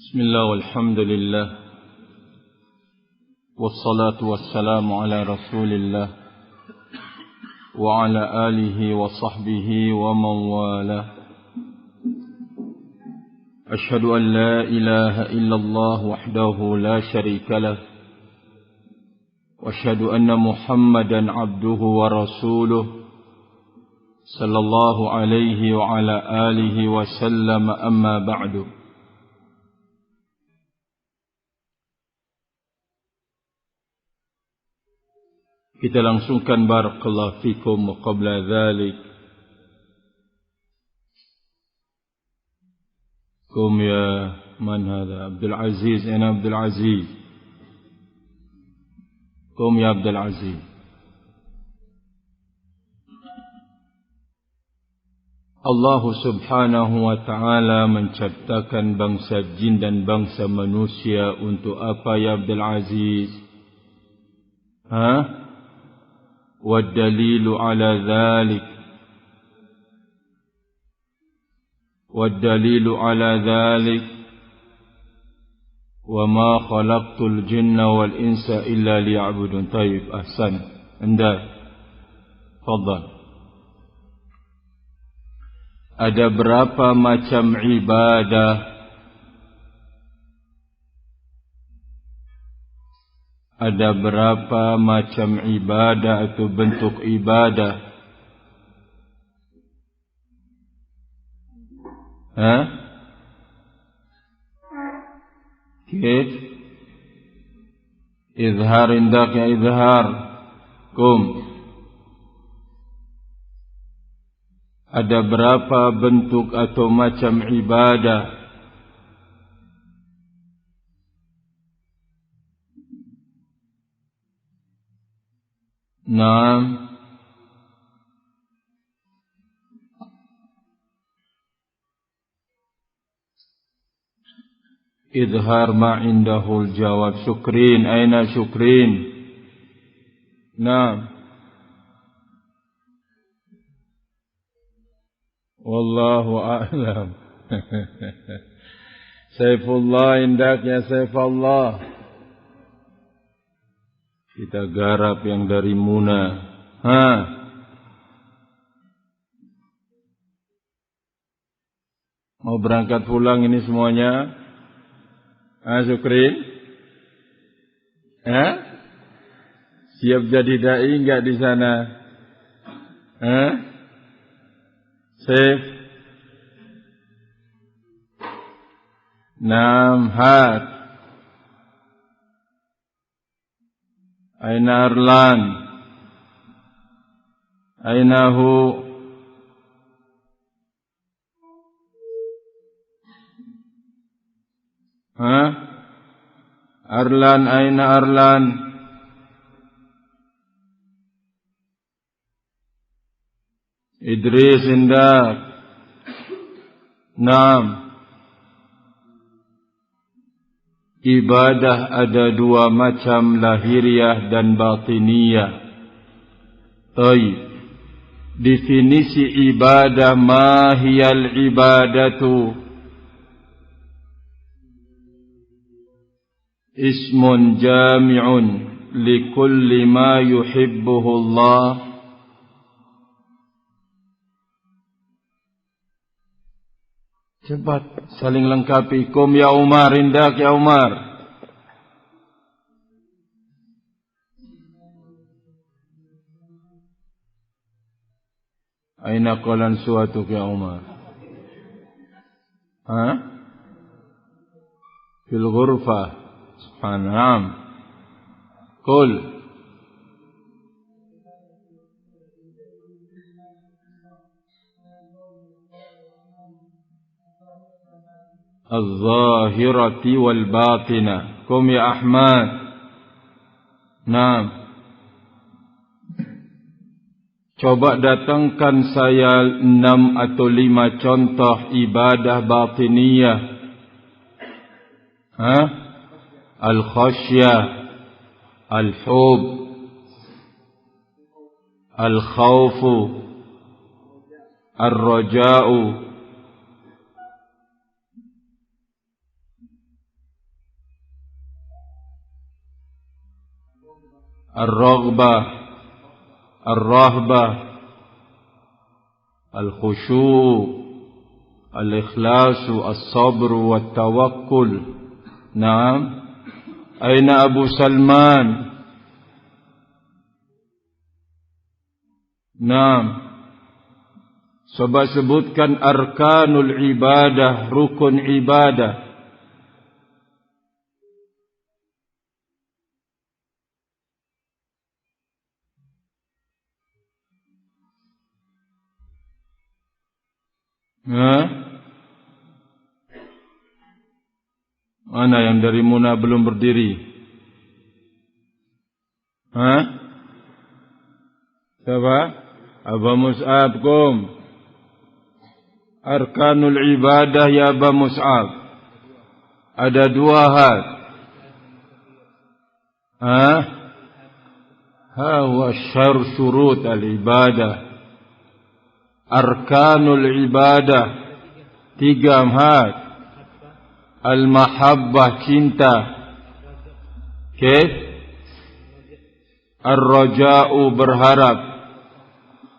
بسم الله والحمد لله والصلاة والسلام على رسول الله وعلى آله وصحبه ومن والاه. أشهد أن لا إله إلا الله وحده لا شريك له وأشهد أن محمدا عبده ورسوله صلى الله عليه وعلى آله وسلم. أما بعد. Kita langsungkan barakallahu fikum wa qabla dhalik. Kum ya man hadha? Abdul Aziz, ana Abdul Aziz. Kum ya Abdul Aziz. Allah subhanahu wa ta'ala menciptakan bangsa jin dan bangsa manusia untuk apa ya Abdul Aziz? والدليل على ذلك وما خلقت الجن والإنس إلا ليعبدون. طيب أحسن. عندك تفضل. Ada berapa macam ibadah? Ada berapa macam ibadah atau bentuk ibadah? Kif? Izhar indak ya izhar. Kum. Ada berapa bentuk atau macam ibadah? Naam. Izhar ma indahul jawab. Syukrin. Aina syukrin? Naam. Wallahu a'lam. Saifullah indak ya Saifullah. Kita garap yang dari Muna. Mau berangkat pulang ini semuanya? Syukrin? Siap jadi dai enggak di sana? Saif? Naam, hat. Aina Arlan? Aina hu? Arlan, aina Arlan? Idris indak? Naam. Ibadah ada dua macam, lahiriah dan batiniyah. Taib. Definisi ibadah, ma hiyal ibadatu? Ismun jami'un likulli ma yuhibbuhu Allah. Cepat saling lengkapi. Kum ya Umar, indak ya Umar. Aina qalan suatuk ya Umar? Fil ghurfah. Subhanallah. Qul. Al-zahirati wal-batina. Kum ya Ahmad. Naam. Coba datangkan saya 6 atau 5 contoh ibadah batiniyah. Al-khasyah, al-hub, al-khawfu, al-raja'u, Ar-raghbah, Ar-rahbah, Al-khusyu', Al-ikhlasu, As-sabru, Wat-tawakkul. Naam. Aina Abu Salman? Naam. Coba sebutkan arkanul ibadah, rukun ibadah. Mana yang dari Muna belum berdiri? Siapa? Aba Mus'ab, kum. Arkanul ibadah ya Aba Mus'ab. Ada 2 hal. Hawa syurut al-ibadah. Arkanul ibadah 3 hal. Al-mahabbah, cinta. Kif? Ar-raja'u, berharap.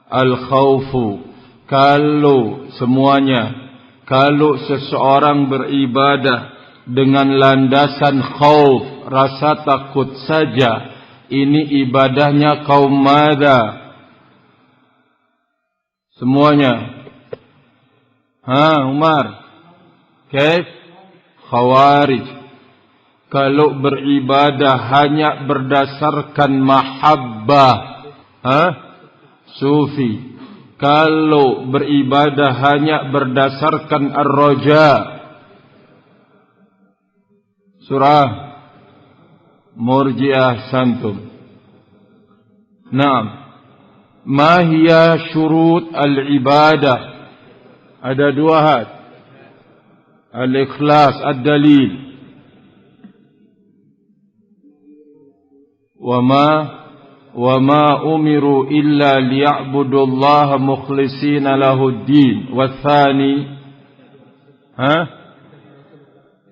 Al-khawfu, kalau semuanya, kalau seseorang beribadah dengan landasan khauf, rasa takut saja, ini ibadahnya kaum mada. Semuanya. Umar. Kaif? Khawarij. Kalau beribadah hanya berdasarkan mahabbah. Sufi. Kalau beribadah hanya berdasarkan ar-raja. Surah Murji'ah Santum. Naam. Ma hiya syurut al-ibadah? Ada 2 hal. Al-ikhlas, ad-dalil. Wa ma umiru illa liya'budullaha mukhlishina lahud-din. Wa tsani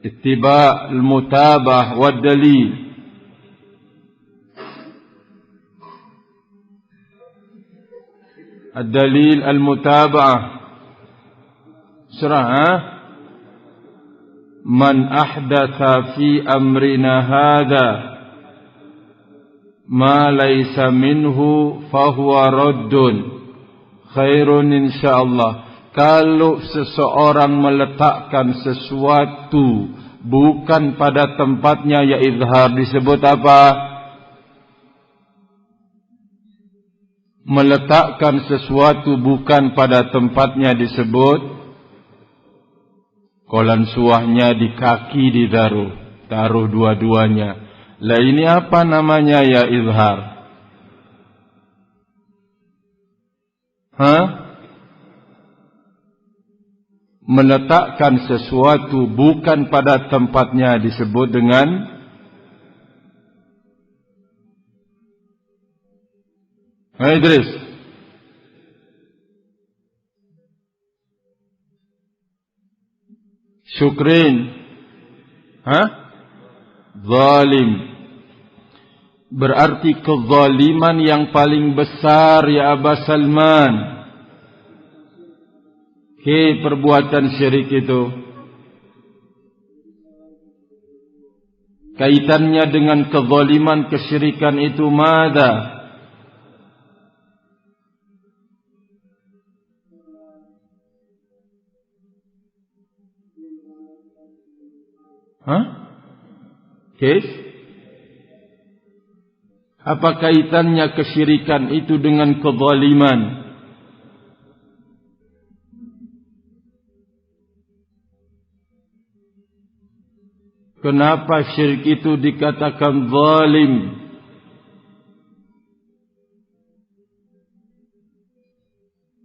ittiba' al-mutabah wad-dalil. الدليل المتابعة سرعة من أحدث في أمرنا هذا ما ليس منه فهو رد خير إن شاء الله. Kalau seseorang meletakkan sesuatu bukan pada tempatnya, ya izhar, disebut apa? Meletakkan sesuatu bukan pada tempatnya disebut kolan suahnya di kaki ditaruh, taruh dua-duanya. Lah ini apa namanya, ya izhar? Meletakkan sesuatu bukan pada tempatnya disebut dengan Idris. Syukrin. Zalim. Berarti kezaliman yang paling besar, ya Aba Salman. Perbuatan syirik itu kaitannya dengan kezaliman, kesyirikan itu mada? Apa kaitannya kesyirikan itu dengan kezaliman? Kenapa syirik itu dikatakan zalim?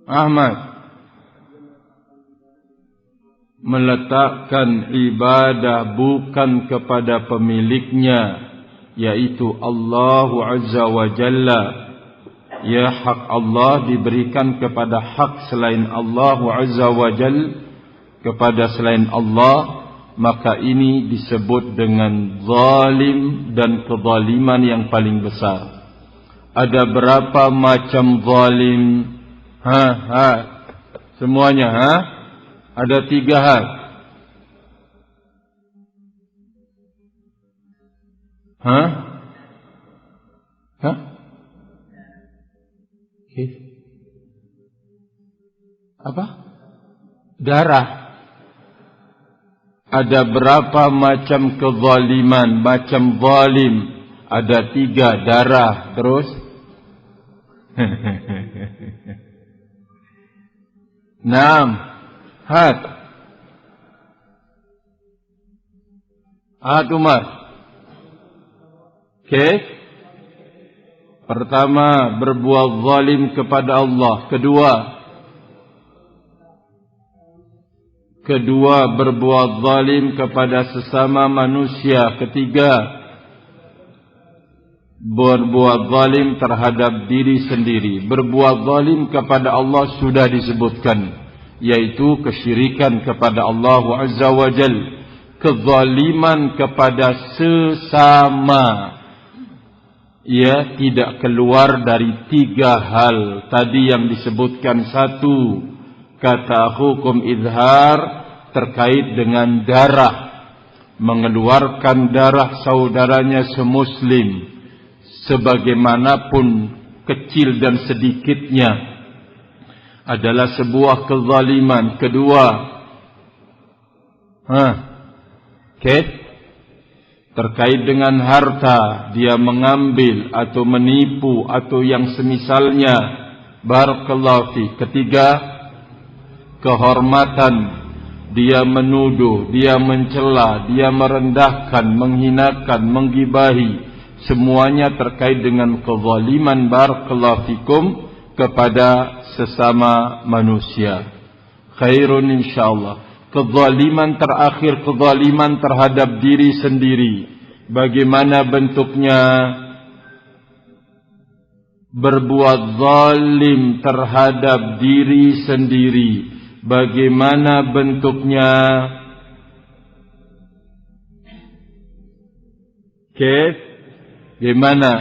Ahmad. Meletakkan ibadah bukan kepada pemiliknya, yaitu Allah Azza wa Jalla. Ya, hak Allah diberikan kepada hak selain Allah Azza wa Jalla, kepada selain Allah. maka ini disebut dengan zalim dan kezaliman yang paling besar. Ada berapa macam zalim? Semuanya, Ada 3 hal. Okay. Apa? Darah. Ada berapa macam kezaliman, macam zalim? Ada 3, darah. Terus? 6. Umar. Okay. Pertama, berbuat zalim kepada Allah. Kedua, berbuat zalim kepada sesama manusia. Ketiga, berbuat zalim terhadap diri sendiri. Berbuat zalim kepada Allah sudah disebutkan, yaitu kesyirikan kepada Allah Azza wa Jalla. Kezaliman kepada sesama, ia tidak keluar dari 3 hal tadi yang disebutkan. 1, kata hukum izhar terkait dengan darah, mengeluarkan darah saudaranya semuslim sebagaimanapun kecil dan sedikitnya adalah sebuah kezaliman. Kedua, terkait dengan harta, dia mengambil atau menipu atau yang semisalnya. Barakallahu fi. Ketiga, kehormatan, dia menuduh, dia mencela, dia merendahkan, menghinakan, menggibahi. Semuanya terkait dengan kezaliman, barakallahu fikum, kepada sesama manusia. Khairun insyaallah. Kezaliman terakhir, kezaliman terhadap diri sendiri. Bagaimana bentuknya? Berbuat zalim terhadap diri sendiri. Bagaimana bentuknya? Bagaimana?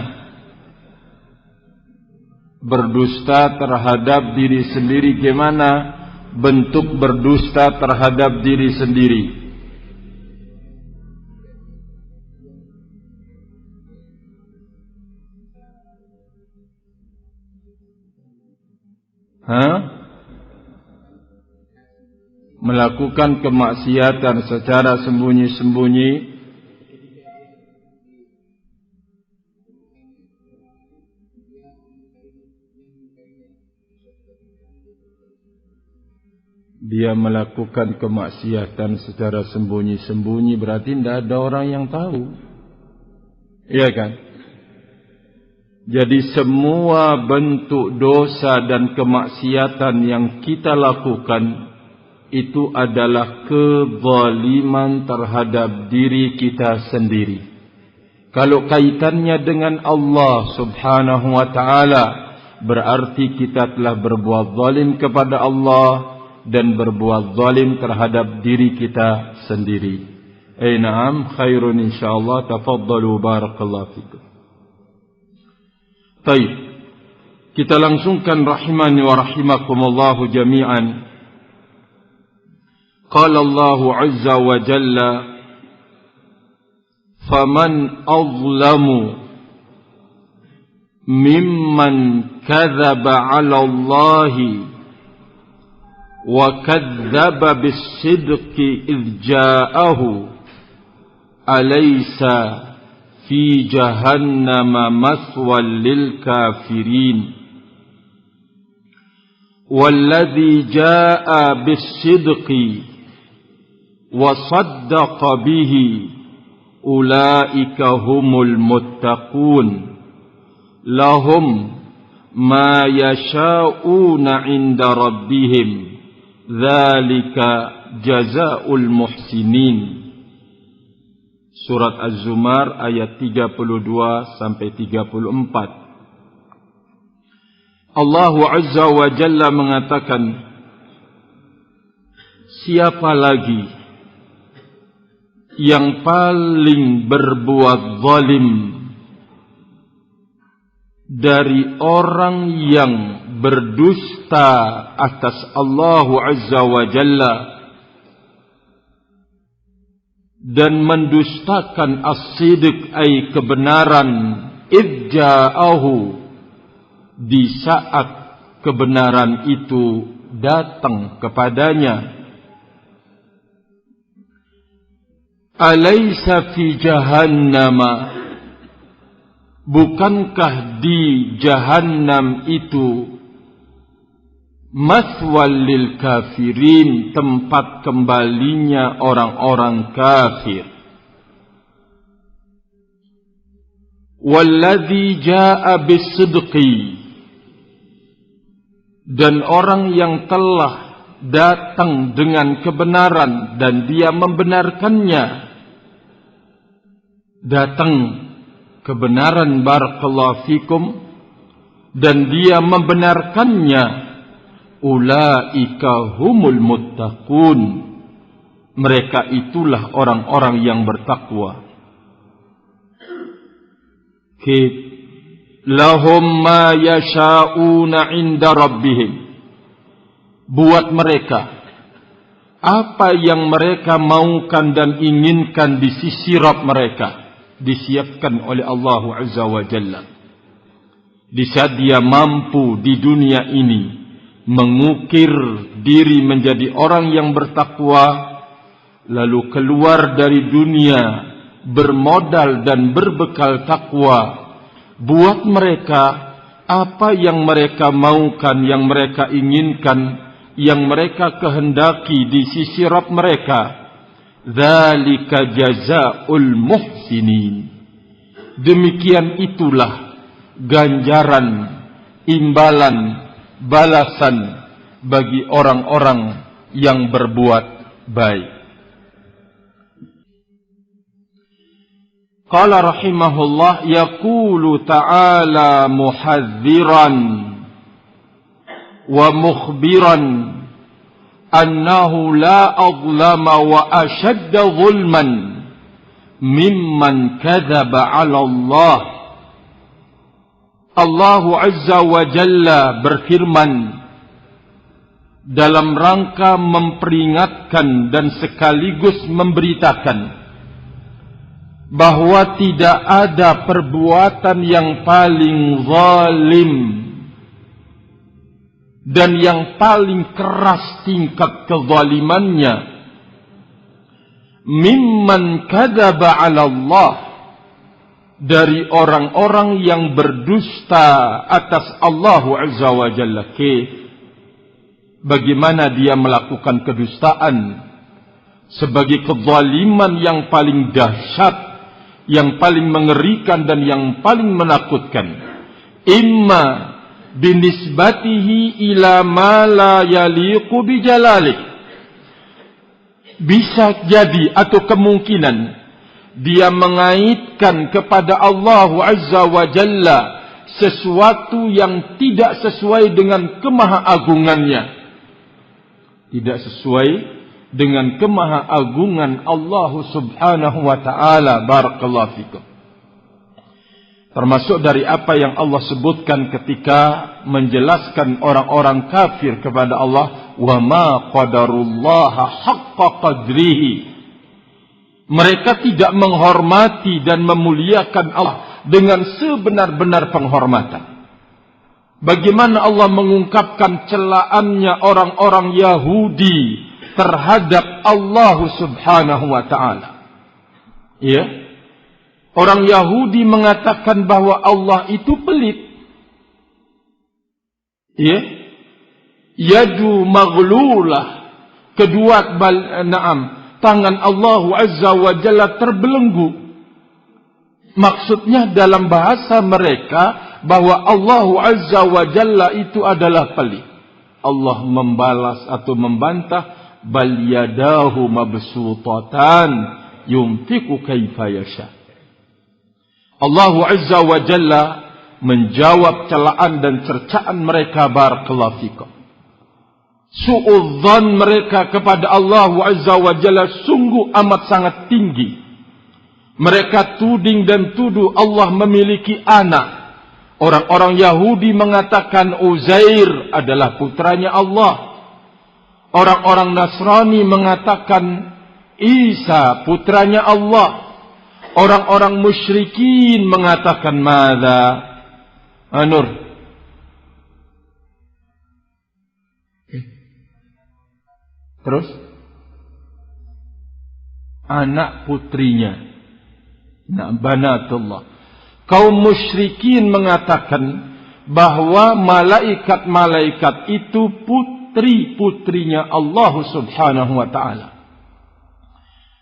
Berdusta terhadap diri sendiri. Bagaimana bentuk berdusta terhadap diri sendiri? Melakukan kemaksiatan secara sembunyi-sembunyi. Dia melakukan kemaksiatan secara sembunyi-sembunyi, berarti tidak ada orang yang tahu. Iya kan? Jadi semua bentuk dosa dan kemaksiatan yang kita lakukan itu adalah kezaliman terhadap diri kita sendiri. Kalau kaitannya dengan Allah Subhanahu wa ta'ala, berarti kita telah berbuat zalim kepada Allah dan berbuat zalim terhadap diri kita sendiri. Na'am, khairun insyaallah. Tafaddalu, barakallahu fikum. Baik, kita langsungkan rahimani wa rahimakumullahu jami'an. Qala Allah azza wa jalla, faman azlamu mimman kadzaba 'ala Allahi وَكَذَّبَ بِالصِّدْقِ إِذْ جَاءَهُ أَلَيْسَ فِي جَهَنَّمَ مَثْوًى لِلْكَافِرِينَ وَالَّذِي جَاءَ بِالصِّدْقِ وَصَدَّقَ بِهِ أُولَئِكَ هُمُ الْمُتَّقُونَ لَهُمْ مَا يَشَاءُونَ عِندَ رَبِّهِمْ Dzalika jazaa'ul muhsinin. Surat Az-Zumar ayat 32 sampai 34. Allah Azza wa Jalla mengatakan, siapa lagi yang paling berbuat zalim dari orang yang berdusta atas Allah Azza wa Jalla dan mendustakan as-sidq ay kebenaran idja'ahu di saat kebenaran itu datang kepadanya. Alaysa fi jahannama, bukankah di jahannam itu mathwal lil kafirin, tempat kembalinya orang-orang kafir. Walladzi jaa'a bis-sidqi, dan orang yang telah datang dengan kebenaran dan dia membenarkannya. Datang kebenaran barakallahu fikum dan dia membenarkannya, ulaika humul muttaqun, mereka itulah orang-orang yang bertakwa. Lahum ma yasha'una 'inda rabbihim, buat mereka apa yang mereka maukan dan inginkan di sisi Rabb mereka, disiapkan oleh Allah Azza wa Jalla. Di saat dia mampu di dunia ini mengukir diri menjadi orang yang bertakwa, lalu keluar dari dunia bermodal dan berbekal takwa, buat mereka apa yang mereka maukan, yang mereka inginkan, yang mereka kehendaki di sisi Rabb mereka. Dzalika jazaa'ul muhsinin, demikian itulah ganjaran, imbalan, balasan bagi orang-orang yang berbuat baik. Qala rahimahullah, yaqulu ta'ala muhadziran wa mukhbiran annahu la azlama wa ashadda zulman mimman kadzaba 'ala Allah. Allah Azza wa Jalla berfirman dalam rangka memperingatkan dan sekaligus memberitakan bahwa tidak ada perbuatan yang paling zalim dan yang paling keras tingkat kezalimannya mimman kadzaba 'ala Allah, dari orang-orang yang berdusta atas Allah Azza wa Jalla. Bagaimana dia melakukan kedustaan sebagai kezaliman yang paling dahsyat, yang paling mengerikan dan yang paling menakutkan. Imma binisbatihi ila ma la yaliqu bijalalik, bisa jadi atau kemungkinan dia mengaitkan kepada Allah Azza wa Jalla sesuatu yang tidak sesuai dengan kemahaagungannya, tidak sesuai dengan kemahaagungan Allah Subhanahu wa ta'ala. Barakallahu fikum. Termasuk dari apa yang Allah sebutkan ketika menjelaskan orang-orang kafir kepada Allah, wa ma qadarullaha haqqa qadrihi, mereka tidak menghormati dan memuliakan Allah dengan sebenar-benar penghormatan. Bagaimana Allah mengungkapkan celaannya orang-orang Yahudi terhadap Allah Subhanahu wa ta'ala. Ya, orang Yahudi mengatakan bahwa Allah itu pelit. Ya, yadu maghlulah, kedua tangan Allah Azza wa Jalla terbelenggu. Maksudnya dalam bahasa mereka bahwa Allah Azza wa Jalla itu adalah pelit. Allah membalas atau membantah, bal yadahu mabsutatan yunfiqu kaifa yasha. Allah Azza wa Jalla menjawab celaan dan cercaan mereka. Barakallahu fikum. Su'udzan mereka kepada Allah Azza wa Jalla sungguh amat sangat tinggi. Mereka tuding dan tuduh Allah memiliki anak. Orang-orang Yahudi mengatakan Uzair adalah putranya Allah. Orang-orang Nasrani mengatakan Isa putranya Allah. Orang-orang musyrikin mengatakan Mada Anur. Terus anak putrinya, banatullah. Kaum musyrikin mengatakan bahwa malaikat-malaikat itu putri-putrinya Allah Subhanahu wa taala.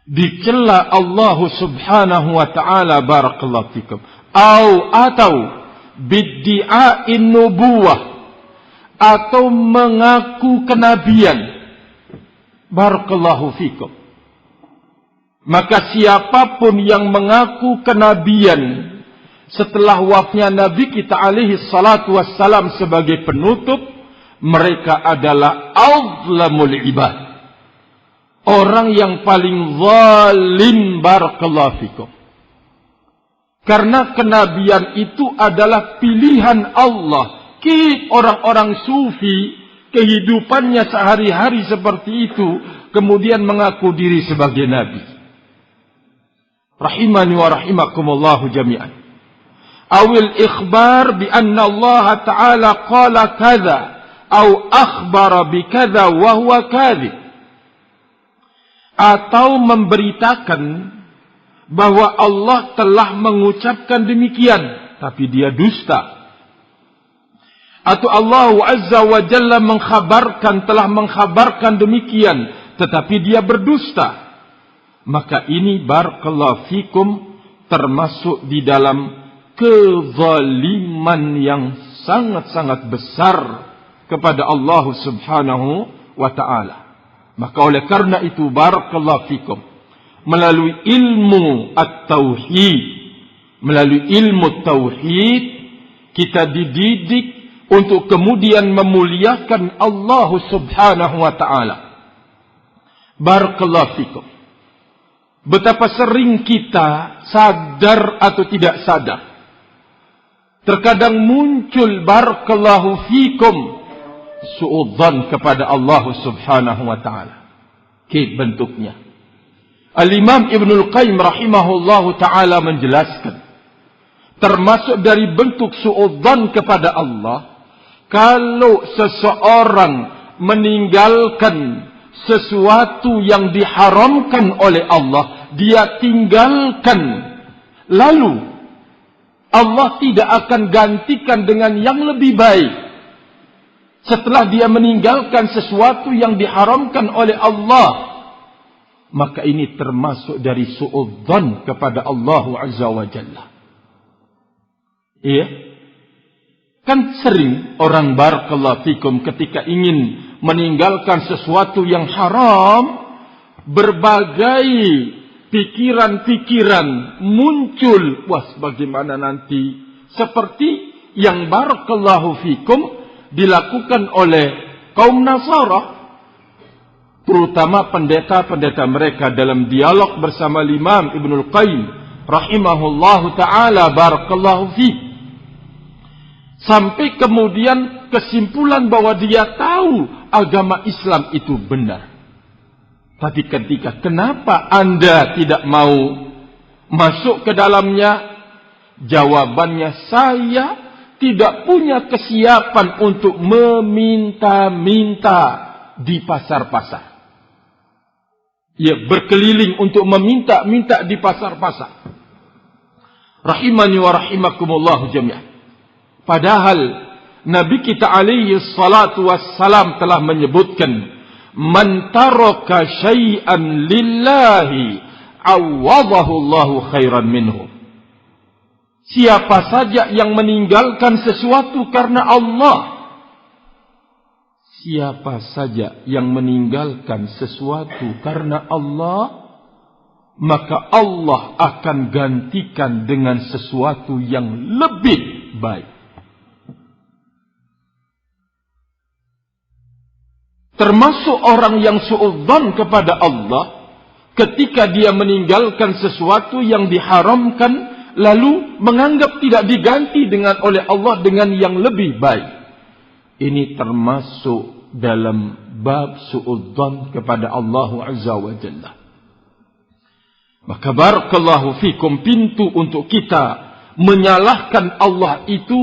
Dicela Allah Subhanahu wa taala, barakallahu fikum, atau bid'a'in nubuwah, atau mengaku kenabian. Barakallahu fikum. Maka siapapun yang mengaku kenabian setelah wafatnya Nabi kita alaihi salatu wassalam sebagai penutup, mereka adalah azlamul ibad. Orang yang paling zalim, barakallahu fikum. Karena kenabian itu adalah pilihan Allah. Orang-orang sufi kehidupannya sehari-hari seperti itu, kemudian mengaku diri sebagai nabi. Rahimani wa rahimakumullahu jami'an. Awil ikhbar bi anna Allah Ta'ala qala kadha, atau akhbara bi kadha wa huwa kadhib. Atau memberitakan bahwa Allah telah mengucapkan demikian, tapi dia dusta. Atau Allah Azza wa Jalla telah mengkhabarkan demikian, tetapi dia berdusta. Maka ini barakallahu fikum termasuk di dalam kezaliman yang sangat-sangat besar kepada Allah Subhanahu wa ta'ala. Maka oleh karena itu barakallahu fikum, melalui ilmu at-tauhid, melalui ilmu tauhid, kita dididik untuk kemudian memuliakan Allah Subhanahu wa ta'ala. Barakallahu fikum. Betapa sering kita sadar atau tidak sadar, terkadang muncul barakallahu fikum suudzon kepada Allah Subhanahu wa ta'ala. Bentuknya Al-Imam Ibnul Qayyim rahimahullahu ta'ala menjelaskan, termasuk dari bentuk suudzon kepada Allah, kalau seseorang meninggalkan sesuatu yang diharamkan oleh Allah, dia tinggalkan, lalu Allah tidak akan gantikan dengan yang lebih baik setelah dia meninggalkan sesuatu yang diharamkan oleh Allah, maka ini termasuk dari suudzon kepada Allah Azza wa Jalla. Iya, kan sering orang barakallahu fikum ketika ingin meninggalkan sesuatu yang haram, berbagai pikiran-pikiran muncul. Wah, bagaimana nanti? Seperti yang barakallahu fikum dilakukan oleh kaum Nasara, terutama pendeta-pendeta mereka dalam dialog bersama Imam Ibnul Qayyim rahimahullahu ta'ala, barakallahu fikum. Sampai kemudian kesimpulan bahwa dia tahu agama Islam itu benar. Tapi ketika kenapa Anda tidak mau masuk ke dalamnya? Jawabannya, saya tidak punya kesiapan untuk meminta-minta di pasar-pasar. Ya, berkeliling untuk meminta-minta di pasar-pasar. Rahimani wa rahimakumullahu jami'an. Padahal Nabi kita alaihi salatu wassalam telah menyebutkan, man taraka syai'an lillahi awadahu Allahu khairan minhu. Siapa saja yang meninggalkan sesuatu karena Allah, siapa saja yang meninggalkan sesuatu karena Allah, maka Allah akan gantikan dengan sesuatu yang lebih baik. Termasuk orang yang suudzon kepada Allah, ketika dia meninggalkan sesuatu yang diharamkan, lalu menganggap tidak diganti oleh Allah dengan yang lebih baik. Ini termasuk dalam bab su'udzon kepada Allah Azza wa Jalla. Maka barakallahu fikum, pintu untuk kita menyalahkan Allah itu,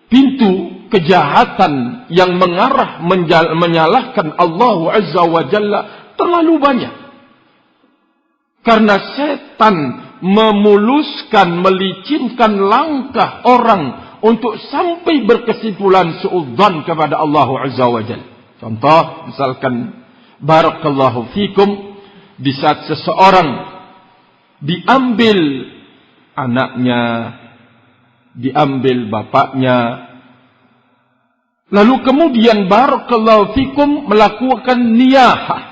pintu kejahatan yang mengarah menyalahkan Allah Azza wa Jalla terlalu banyak. Karena setan memuluskan, melicinkan langkah orang untuk sampai berkesimpulan su'udzon kepada Allah Azza wa Jalla. Contoh, misalkan barakallahu fikum, di saat seseorang diambil anaknya, diambil bapaknya, lalu kemudian barakallahu fikum melakukan niyahah,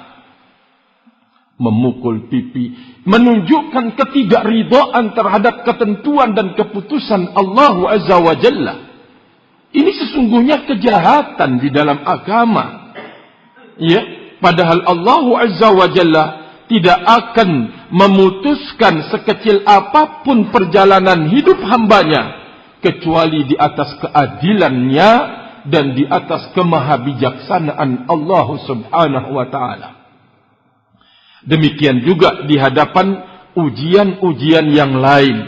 memukul pipi, menunjukkan ketidakridhaan terhadap ketentuan dan keputusan Allah Azza wa Jalla. Ini sesungguhnya kejahatan di dalam agama. Padahal Allah Azza wa Jalla tidak akan memutuskan sekecil apapun perjalanan hidup hambanya kecuali di atas keadilannya dan di atas kemahabijaksanaan Allah Subhanahu wa ta'ala. Demikian juga di hadapan ujian-ujian yang lain.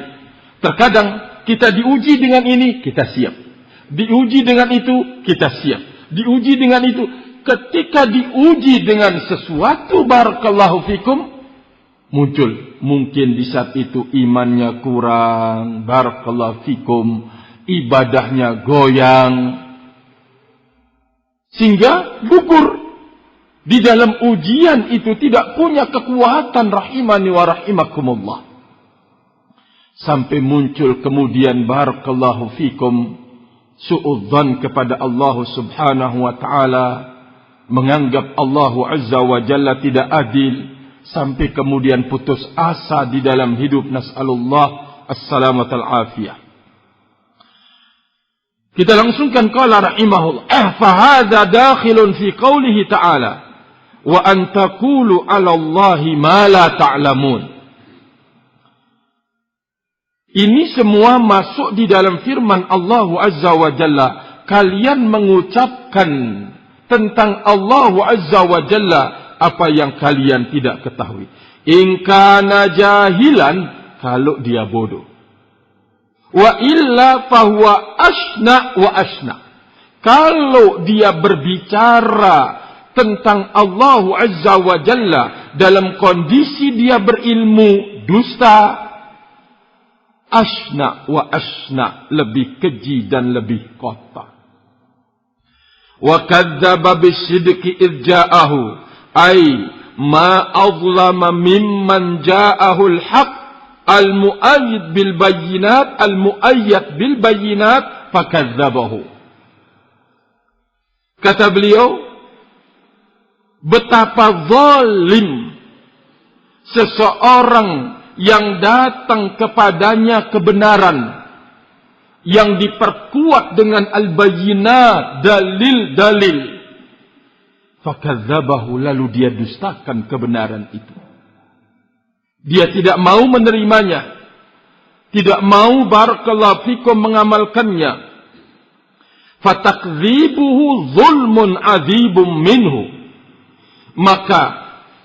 Terkadang kita diuji dengan ini, kita siap. Diuji dengan itu, kita siap. Diuji dengan itu. Ketika diuji dengan sesuatu barakallahu fikum, muncul mungkin di saat itu imannya kurang, barakallahu fikum, ibadahnya goyang, sehingga gugur. Di dalam ujian itu tidak punya kekuatan, rahimani wa rahimakumullah. Sampai muncul kemudian barakallahu fikum su'udzan kepada Allah Subhanahu wa ta'ala, menganggap Allah Azza wa Jalla tidak adil, sampai kemudian putus asa di dalam hidup. Nas'alullah as-salamat al-afiyah. Kita langsungkan qala rahimahullah, fahadha dakhilun fi qawlihi ta'ala wa an taqulu 'ala Allahi ma la ta'lamun. Ini semua masuk di dalam firman Allah Azza wa Jalla, kalian mengucapkan tentang Allah Azza wa Jalla apa yang kalian tidak ketahui. In kana jahilan, kalau dia bodoh. Wa illa fahuwa asna wa asna. Kalau dia berbicara tentang Allah Azza wa Jalla dalam kondisi dia berilmu, dusta, asna wa asna, lebih keji dan lebih kotor. Wa kadzdzaba bisidqi idh ja'ahu, ay ma azlama mimman ja'ahu al-haq al-mu'ayyid bil bayyinat fakadzabahu. Kata beliau, betapa zalim seseorang yang datang kepadanya kebenaran yang diperkuat dengan al-bayyinat, dalil-dalil. Fakadzabahu, lalu dia dustakan kebenaran itu. Dia tidak mau menerimanya, tidak mau barakallahu fikum mengamalkannya. Fatakdzibuhu zulmun adzibum minhu. Maka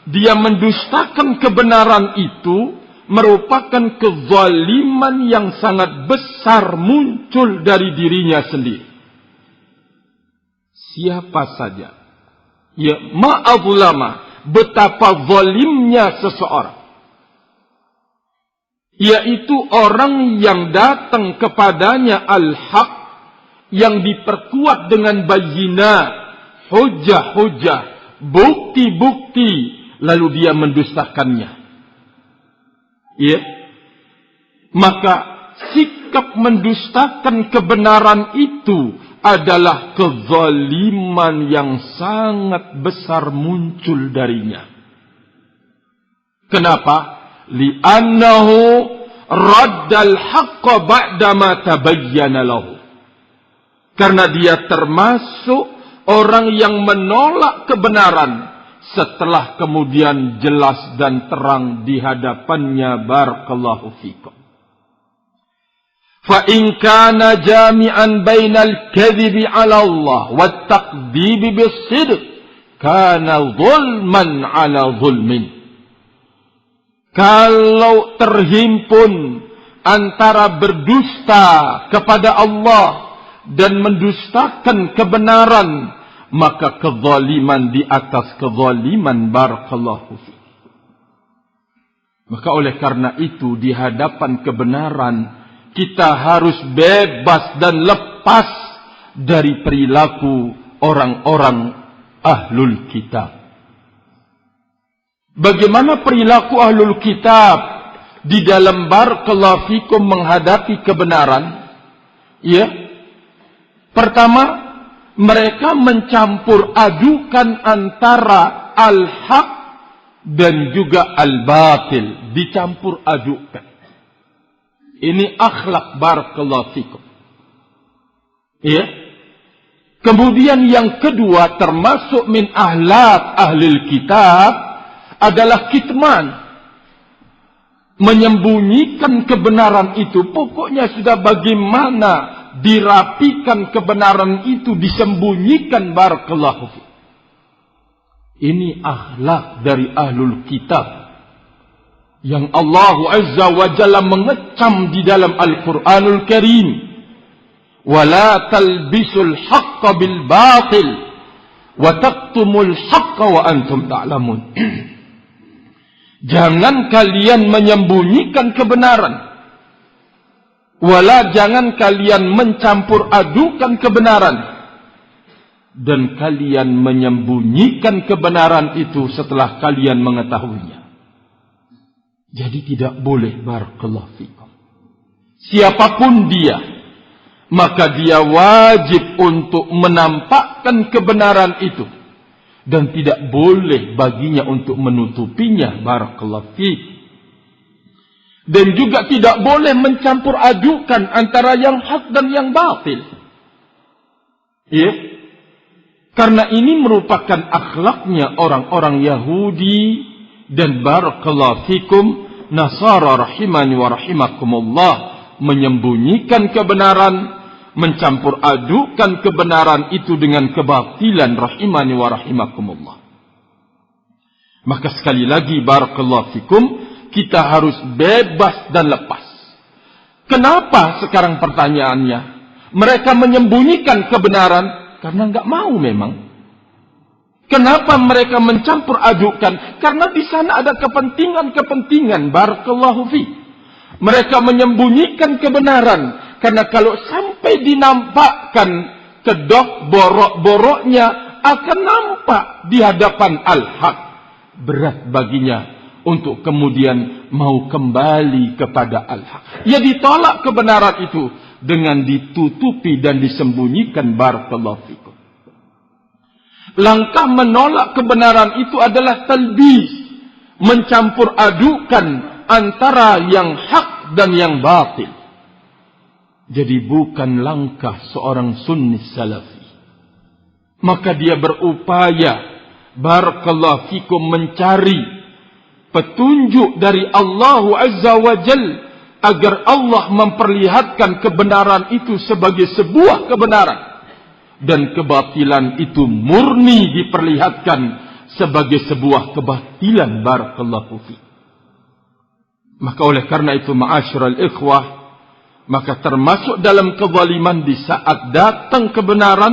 dia mendustakan kebenaran itu merupakan kezaliman yang sangat besar muncul dari dirinya sendiri. Siapa saja, ya ma'azlama, betapa zalimnya seseorang, yaitu orang yang datang kepadanya al-haq, yang diperkuat dengan bayyinat, hujah-hujah, bukti-bukti, lalu dia mendustakannya. Ya, maka sikap mendustakan kebenaran itu adalah kezaliman yang sangat besar muncul darinya. Kenapa? Li'annahu raddal haqqa ba'dama tabayyana lahu. Karena dia termasuk orang yang menolak kebenaran setelah kemudian jelas dan terang di hadapannya. Barakallahu fikum. Fa in kana jami'an bainal kadhibi 'ala Allah wat taqdibi bis-sidq kana zulman 'ala zulmin. Kalau terhimpun antara berdusta kepada Allah dan mendustakan kebenaran, maka kezaliman di atas kezaliman. Barakallahu fiik. Maka oleh karena itu di hadapan kebenaran kita harus bebas dan lepas dari perilaku orang-orang ahlul kitab. Bagaimana perilaku ahlul kitab di dalam barakallahu fikum menghadapi kebenaran? Ya. Pertama, mereka mencampur adukan antara al-haq dan juga al-batil, dicampur adukan. Ini akhlak barakallahu fikum. Ya. Kemudian yang kedua termasuk min ahlak ahlil kitab adalah kitman. Menyembunyikan kebenaran itu. Pokoknya sudah bagaimana dirapikan kebenaran itu, disembunyikan. Barakallahu fikum. Ini akhlak dari ahlul kitab yang Allah Azza wa Jalla mengecam di dalam Al-Quranul Karim. Wala talbisul haqqa bil batil wa taqtumul haqqa wa antum ta'lamun. Jangan kalian menyembunyikan kebenaran. Wala jangan kalian mencampur adukan kebenaran. Dan kalian menyembunyikan kebenaran itu setelah kalian mengetahuinya. Jadi tidak boleh, barakallahu fikum. Siapapun dia, maka dia wajib untuk menampakkan kebenaran itu. Dan tidak boleh baginya untuk menutupinya. Barakallahu fikum. Dan juga tidak boleh mencampur adukan antara yang hak dan yang batil. Ya. Karena ini merupakan akhlaknya orang-orang Yahudi dan barakallahu fikum Nasara rahimani wa rahimakumullah, menyembunyikan kebenaran, mencampur adukan kebenaran itu dengan kebatilan rahimani wa rahimakumullah. Maka sekali lagi barakallahu fikum, kita harus bebas dan lepas. Kenapa sekarang pertanyaannya? Mereka menyembunyikan kebenaran karena enggak mau memang. Kenapa mereka mencampur adukan? Karena di sana ada kepentingan-kepentingan. Barakallahu fi. Mereka menyembunyikan kebenaran karena kalau sampai dinampakkan kedok borok-boroknya akan nampak di hadapan al-haq. Berat baginya untuk kemudian mau kembali kepada al-haq. Ya, ditolak kebenaran itu dengan ditutupi dan disembunyikan. Barakallahu fikum. Langkah menolak kebenaran itu adalah talbis, mencampur adukan antara yang hak dan yang batil. Jadi bukan langkah seorang sunni salafi. Maka dia berupaya barakallahu fikum mencari petunjuk dari Allah Azza wa Jal agar Allah memperlihatkan kebenaran itu sebagai sebuah kebenaran. Dan kebatilan itu murni diperlihatkan sebagai sebuah kebatilan. Barakallahu fi. Maka oleh karena itu ma'asyiral ikhwah, maka termasuk dalam kezaliman di saat datang kebenaran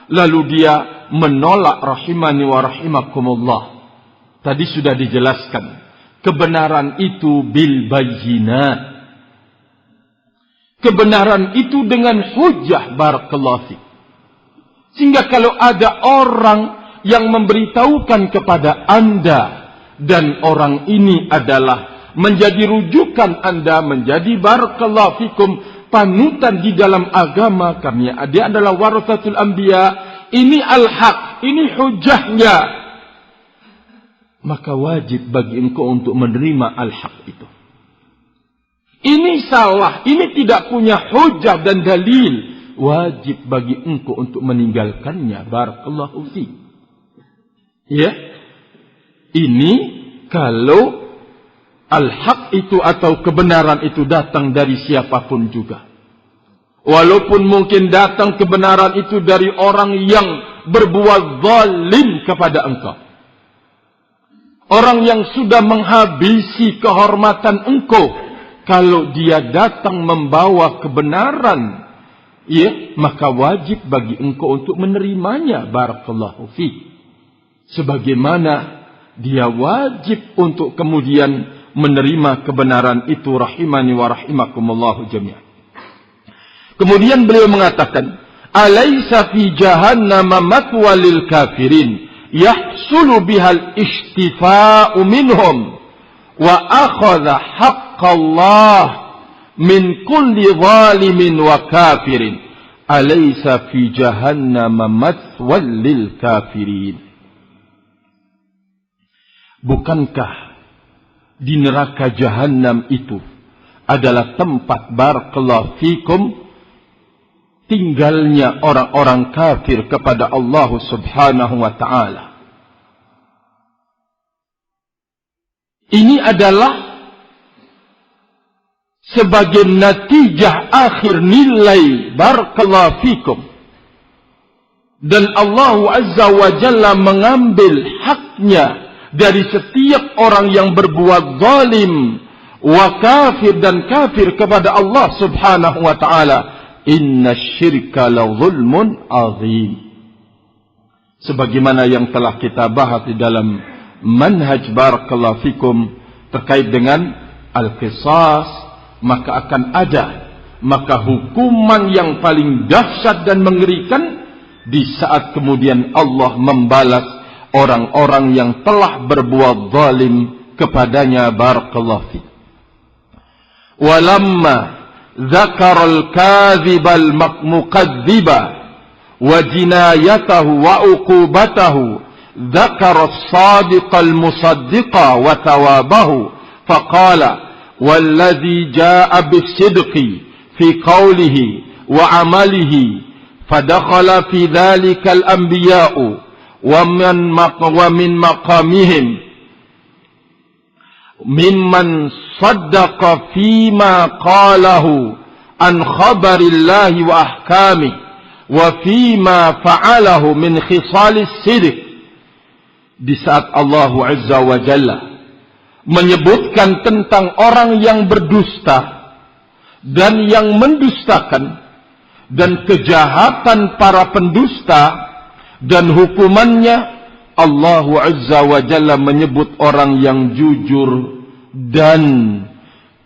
lalu dia menolak rahimani wa rahimakumullah. Tadi sudah dijelaskan kebenaran itu bil bayyinat. Kebenaran itu dengan hujjah. Barakallahu fi. Sehingga kalau ada orang yang memberitahukan kepada anda dan orang ini adalah menjadi rujukan anda, menjadi barakallahu fikum panutan di dalam agama, karena dia adalah warasatul anbiya, ini al-haq, ini hujahnya, maka wajib bagi engkau untuk menerima al-haq itu. Ini salah, ini tidak punya hujah dan dalil, wajib bagi engkau untuk meninggalkannya. Barakallahu fi. Ya. Ini kalau al-haq itu atau kebenaran itu datang dari siapapun juga. Walaupun mungkin datang kebenaran itu dari orang yang berbuat zalim kepada engkau. Orang yang sudah menghabisi kehormatan engkau. Kalau dia datang membawa kebenaran, ya, maka wajib bagi engkau untuk menerimanya. Barakallahu fiik. Sebagaimana dia wajib untuk kemudian menerima kebenaran itu, rahimani wa rahimakumullahu jami'an. Kemudian beliau mengatakan, alaysa fi jahannam matwa lil kafirin yahsulu bihal istifa'u minhum wa akhadha haqqallah min kulli zalimin wa kafirin. Alaysa fi jahannam matwa lil kafirin. Bukankah di neraka jahannam itu adalah tempat, barakallahu fikum, tinggalnya orang-orang kafir kepada Allah subhanahu wa ta'ala. Ini adalah sebagai natijah akhir nilai, barakallahu fikum. Dan Allah azza wa jalla mengambil haknya dari setiap orang yang berbuat zalim wa kafir dan kafir kepada Allah subhanahu wa ta'ala. Inna syirka la zulmun azim. Sebagaimana yang telah kita bahas di dalam manhaj, barakallahu fikum, terkait dengan al-qisas, maka akan ada hukuman yang paling dahsyat dan mengerikan di saat kemudian Allah membalas orang-orang yang telah berbuat zalim kepadanya, barakallahu fikum. Walamma ذكر الكاذب المكذب وجنايته وعقوبته ذكر الصادق المصدق وثوابه فقال والذي جاء بالصدق في قوله وعمله فدخل في ذلك الأنبياء ومن مقامهم mimman saddaqa fima qalahu an khabarillahi wa ahkami wa fima fa'alahu min khisalis sidq. Di saat Allah azza wa jalla menyebutkan tentang orang yang berdusta dan yang mendustakan dan kejahatan para pendusta dan hukumannya, Allah azza wa jalla menyebut orang yang jujur dan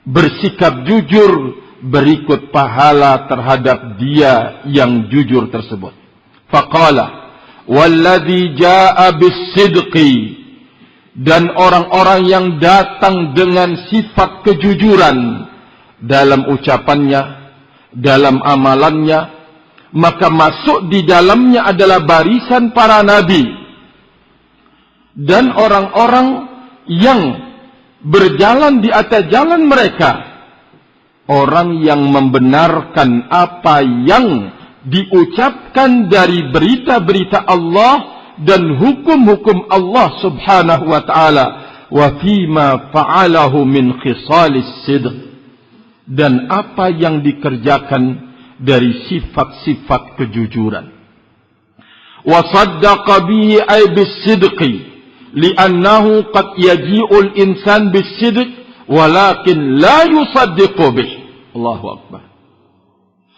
bersikap jujur, berikut pahala terhadap dia yang jujur tersebut. Faqala walladzi jaa'a bis-sidqi, dan orang-orang yang datang dengan sifat kejujuran dalam ucapannya, dalam amalannya, maka masuk di dalamnya adalah barisan para nabi dan orang-orang yang berjalan di atas jalan mereka, orang yang membenarkan apa yang diucapkan dari berita-berita Allah dan hukum-hukum Allah subhanahu wa ta'ala, wa fima fa'alahu min khisalis sidq, dan apa yang dikerjakan dari sifat-sifat kejujuran. Wa saddaqa bihi ay bis-sidqi li'annahu qad yaji'ul insan bis-sidq walakin la yusaddiqu bih. Allahu akbar.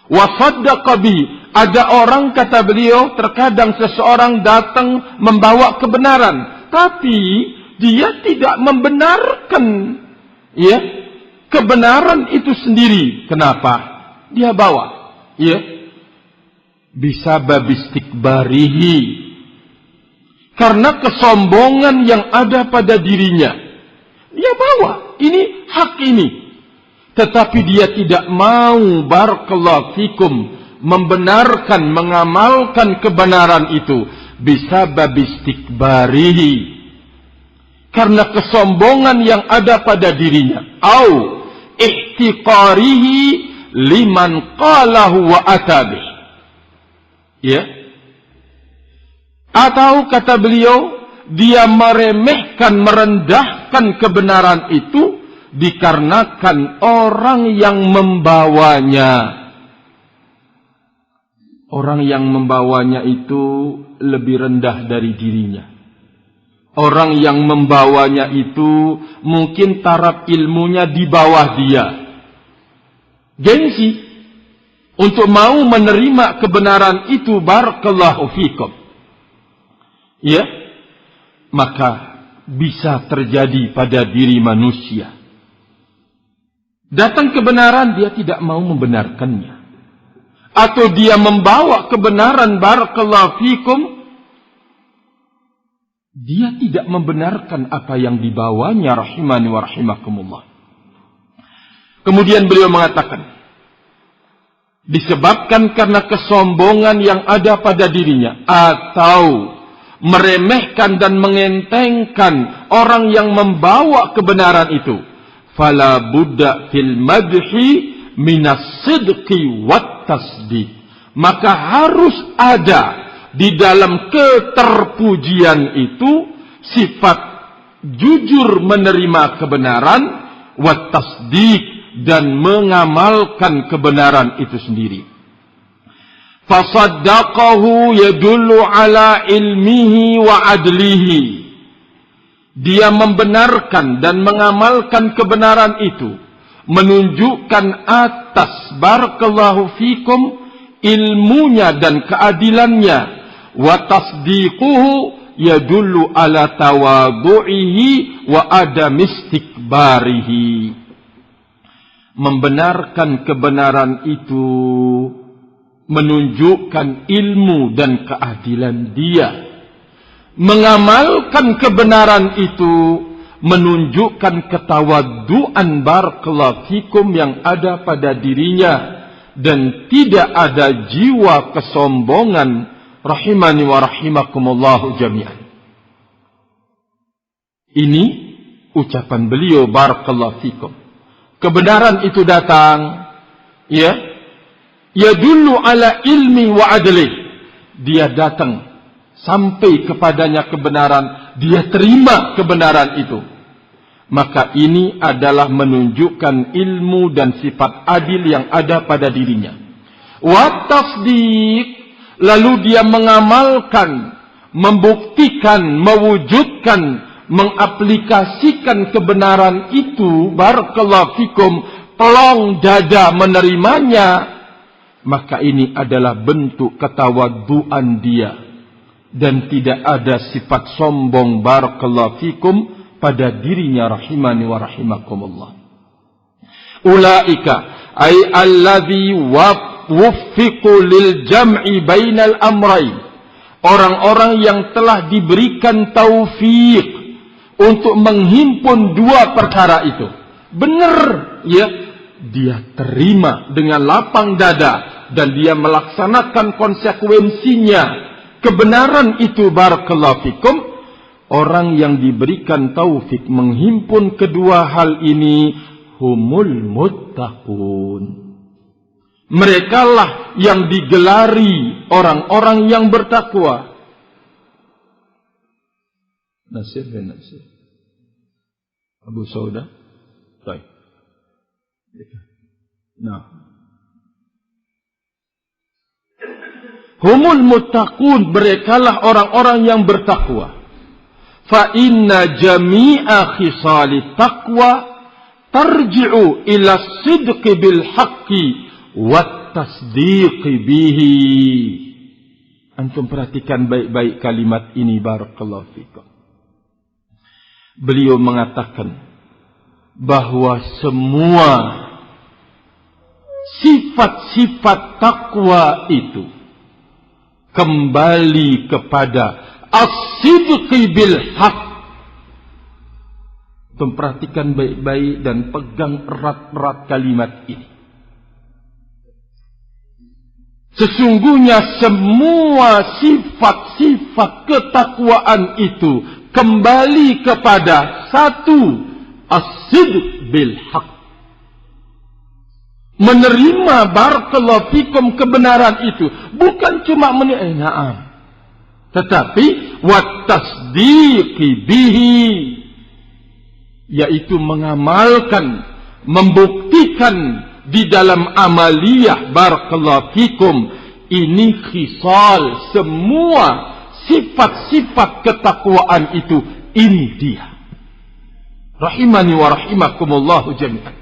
Wa saddaqa bihi, ada orang, kata beliau, terkadang seseorang datang membawa kebenaran tapi dia tidak membenarkan, ya, kebenaran itu sendiri. Kenapa? Dia bawa, ya, bisa babistikbarihi, karena kesombongan yang ada pada dirinya. Dia bawa, ini hak ini. Tetapi dia tidak mau, barakallahu fikum, membenarkan, mengamalkan kebenaran itu. Bisa babistikbarihi, karena kesombongan yang ada pada dirinya. Au ihtiqarihi liman qalahu wa atabih. Ya. Atau kata beliau, dia meremehkan, merendahkan kebenaran itu dikarenakan orang yang membawanya. Orang yang membawanya itu lebih rendah dari dirinya. Orang yang membawanya itu mungkin taraf ilmunya di bawah dia. Gengsi untuk mau menerima kebenaran itu, barakallahu fikum. Ya, maka bisa terjadi pada diri manusia. Datang kebenaran, dia tidak mau membenarkannya. Atau dia membawa kebenaran, barakallahu fikum, dia tidak membenarkan apa yang dibawanya, rahimani wa rahimakumullah. Kemudian beliau mengatakan, disebabkan karena kesombongan yang ada pada dirinya, atau meremehkan dan mengentengkan orang yang membawa kebenaran itu, fala budda fil madhi minas sidqi wat tasdiq, maka harus ada di dalam keterpujian itu sifat jujur menerima kebenaran, wat tasdiq, dan mengamalkan kebenaran itu sendiri. Fasaddaqahu yadullu ala ilmihi wa adlihi. Dia membenarkan dan mengamalkan kebenaran itu menunjukkan atas, barakallahu fikum, ilmunya dan keadilannya. Wa tasdiquhu yadullu ala tawadhu'ihi wa adam istikbarihi. Membenarkan kebenaran itu menunjukkan ilmu dan keadilan dia. Mengamalkan kebenaran itu menunjukkan ketawaduan, barakallahu fikum, yang ada pada dirinya, dan tidak ada jiwa kesombongan, rahimani wa rahimakumullahu jami'an. Ini ucapan beliau, barakallahu fikum. Kebenaran itu datang, ya, yadullu ala ilmi wa adli. Dia datang sampai kepadanya kebenaran, dia terima kebenaran itu. Maka ini adalah menunjukkan ilmu dan sifat adil yang ada pada dirinya. Wa tasdiq, lalu dia mengamalkan, membuktikan, mewujudkan, mengaplikasikan kebenaran itu, barakallahu fikum, pelong dada menerimanya. Maka ini adalah bentuk ketawaduan dia, dan tidak ada sifat sombong, barakallahu fikum, pada dirinya, rahimani wa rahimakumullah. Ulaika ay alladhi wuffiqu lil jam'i bainal amrayn. Orang-orang yang telah diberikan taufik untuk menghimpun dua perkara itu. Benar, ya, dia terima dengan lapang dada dan dia melaksanakan konsekuensinya. Kebenaran itu, barakallahu fikum, orang yang diberikan taufik menghimpun kedua hal ini, humul muttaqun. Merekalah yang digelari orang-orang yang bertakwa. Nasir bin Nasir, Abu Sauda. Baik. Nah, humul muttaqun, merekalah orang-orang yang bertakwa. Fa inna jami'a khisali taqwa tarji'u ila sidqi bil haqqi wat tasdiqi bihi. Antum perhatikan baik-baik kalimat ini, barakallahu fikum. Beliau mengatakan bahwa semua sifat-sifat takwa itu kembali kepada as-sidqi bil haqq. Perhatikan baik-baik dan pegang erat-erat kalimat ini. Sesungguhnya semua sifat-sifat ketakwaan itu kembali kepada satu, as-sidq bil haqq. Menerima, barakallahu fikum, kebenaran itu bukan cuma na'am. tetapi wattasdiqi bihi, yaitu mengamalkan, membuktikan di dalam amaliyah. Barakallahu fikum, ini khisal, semua sifat-sifat ketakwaan itu, ini dia. Rahimani wa rahimakumullahu jami'an.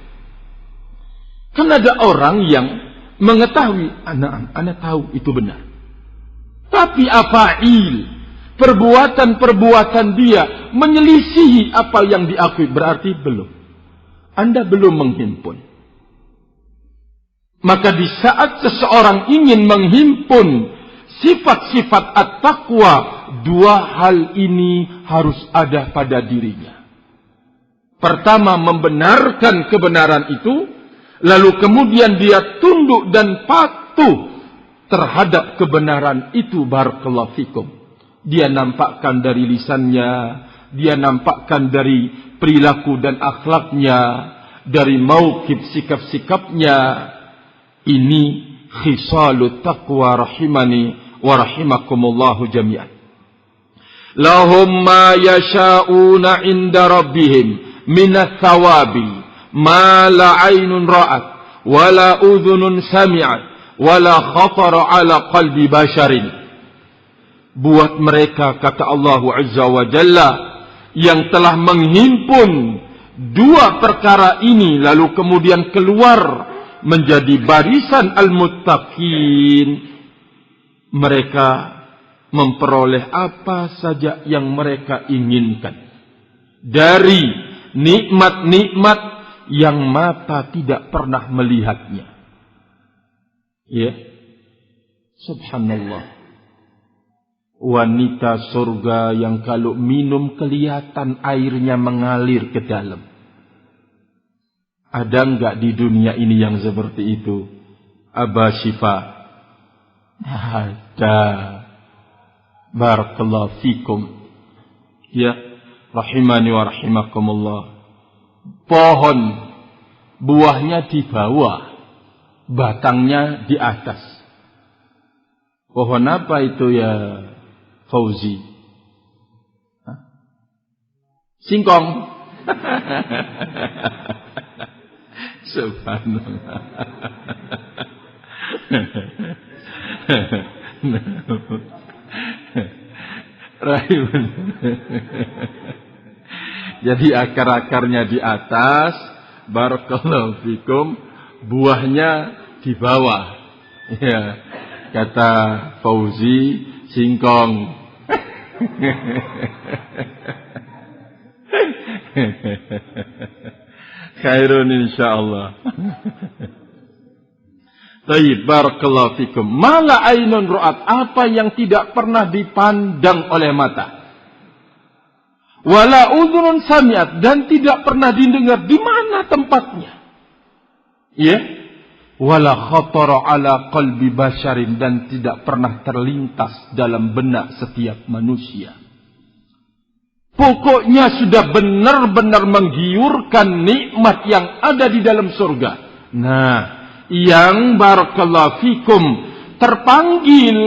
Kan ada orang yang mengetahui, anak tahu itu benar, tapi afa'il, perbuatan-perbuatan dia menyelisihi apa yang diakui, berarti belum. Anda belum menghimpun. Maka di saat seseorang ingin menghimpun sifat-sifat at-taqwa, dua hal ini harus ada pada dirinya. Pertama, membenarkan kebenaran itu, lalu kemudian dia tunduk dan patuh terhadap kebenaran itu. Barakallahu fikum. Dia nampakkan dari lisannya, dia nampakkan dari perilaku dan akhlaknya, dari mauqif sikap-sikapnya. Ini khisalut taqwa rahimani wa rahimakumullahu jami'an. Lahum ma yasha'una 'inda rabbihim minats thawabi ma la 'ainun ra'at wa la udhunun sami'at wa la khatara 'ala qalbi basharin. Buat mereka, kata Allah Azza wa Jalla, yang telah menghimpun dua perkara ini lalu kemudian keluar menjadi barisan al-muttaqin, mereka memperoleh apa saja yang mereka inginkan dari nikmat-nikmat yang mata tidak pernah melihatnya. Ya, subhanallah. Wanita surga yang kalau minum kelihatan airnya mengalir ke dalam. Ada enggak di dunia ini yang seperti itu? Aba Syifa? Ada. Barakallahu fikum. Ya, rahimani wa rahimakumullah. Pohon buahnya di bawah, batangnya di atas. Pohon apa itu ya Fauzi? Singkong. Subhanallah. Jadi akar-akarnya di atas, barakallahu fikum, buahnya di bawah. Ya, kata Fauzi, singkong. Khairun insyaallah. Tayyib, barakallahu fikum. Mala ainun ru'at, apa yang tidak pernah dipandang oleh mata. Wala udhunun sami'at, dan tidak pernah didengar. Di mana tempatnya? Ya. Wala khatara ala qalbi basharin, dan tidak pernah terlintas dalam benak setiap manusia. Pokoknya sudah benar-benar menggiurkan nikmat yang ada di dalam surga. Nah, yang barakallahu fikum terpanggil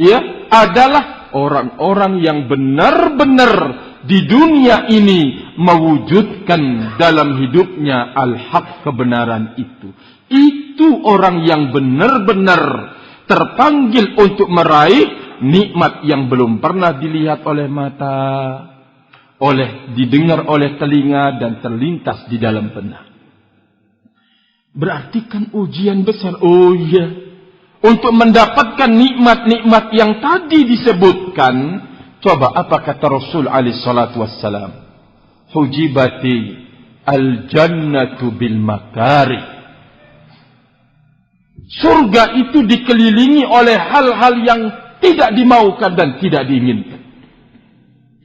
ya adalah orang-orang yang benar-benar di dunia ini mewujudkan dalam hidupnya al-haq, kebenaran itu. Itu orang yang benar-benar terpanggil untuk meraih nikmat yang belum pernah dilihat oleh mata, didengar oleh telinga, dan terlintas di dalam benak. Berarti kan ujian besar. Oh iya, untuk mendapatkan nikmat-nikmat yang tadi disebutkan, coba apa kata Rasul alaihi salatu wassalam? Hujibati al-jannatu bil makari. Surga itu dikelilingi oleh hal-hal yang tidak dimaukan dan tidak diinginkan.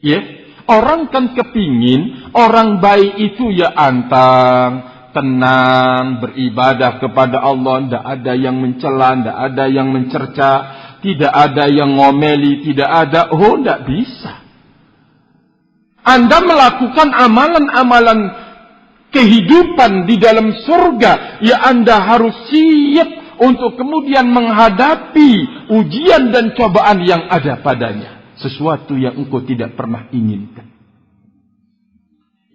Ya, orang kan kepingin orang baik itu ya antang, tenang, beribadah kepada Allah, tidak ada yang mencela, tidak ada yang mencerca, tidak ada yang ngomeli, tidak ada. Oh, tidak bisa. Anda melakukan amalan-amalan kehidupan di dalam surga, ya Anda harus siap untuk kemudian menghadapi ujian dan cobaan yang ada padanya. Sesuatu yang engkau tidak pernah inginkan.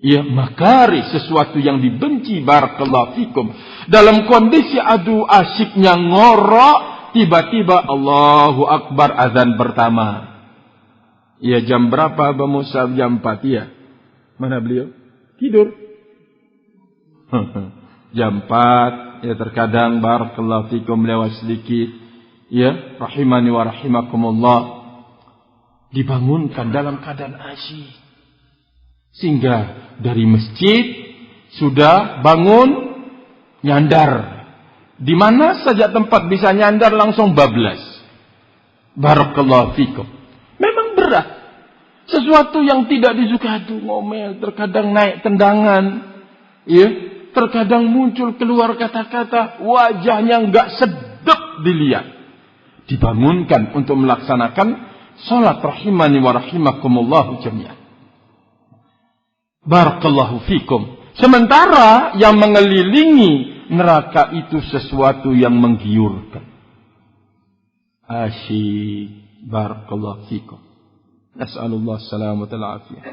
Ya, makari, sesuatu yang dibenci, barakallahu fikum. Dalam kondisi adu asyiknya ngorok, tiba-tiba Allahu Akbar, azan pertama. Ya, jam berapa Abu Musa? Jam 4, ya. Mana beliau? Tidur. Jam 4, ya terkadang barakallahu fikum lewat sedikit. Ya, rahimani wa rahimakumullah. Dibangunkan dalam keadaan asyik. Sehingga dari masjid sudah bangun nyandar. Di mana saja tempat bisa nyandar langsung bablas. Barakallahu fikum. Memang berat. Sesuatu yang tidak disukai, ngomel, terkadang naik tendangan. Ya, terkadang muncul keluar kata-kata, wajahnya enggak sedap dilihat. Dibangunkan untuk melaksanakan salat, rahimani wa rahimakumullah jami'an. Barakallahu fikum. Sementara yang mengelilingi neraka itu sesuatu yang menggiurkan. Asyik. Barakallahu fikum. Nas'alullah salamata al-afiyah.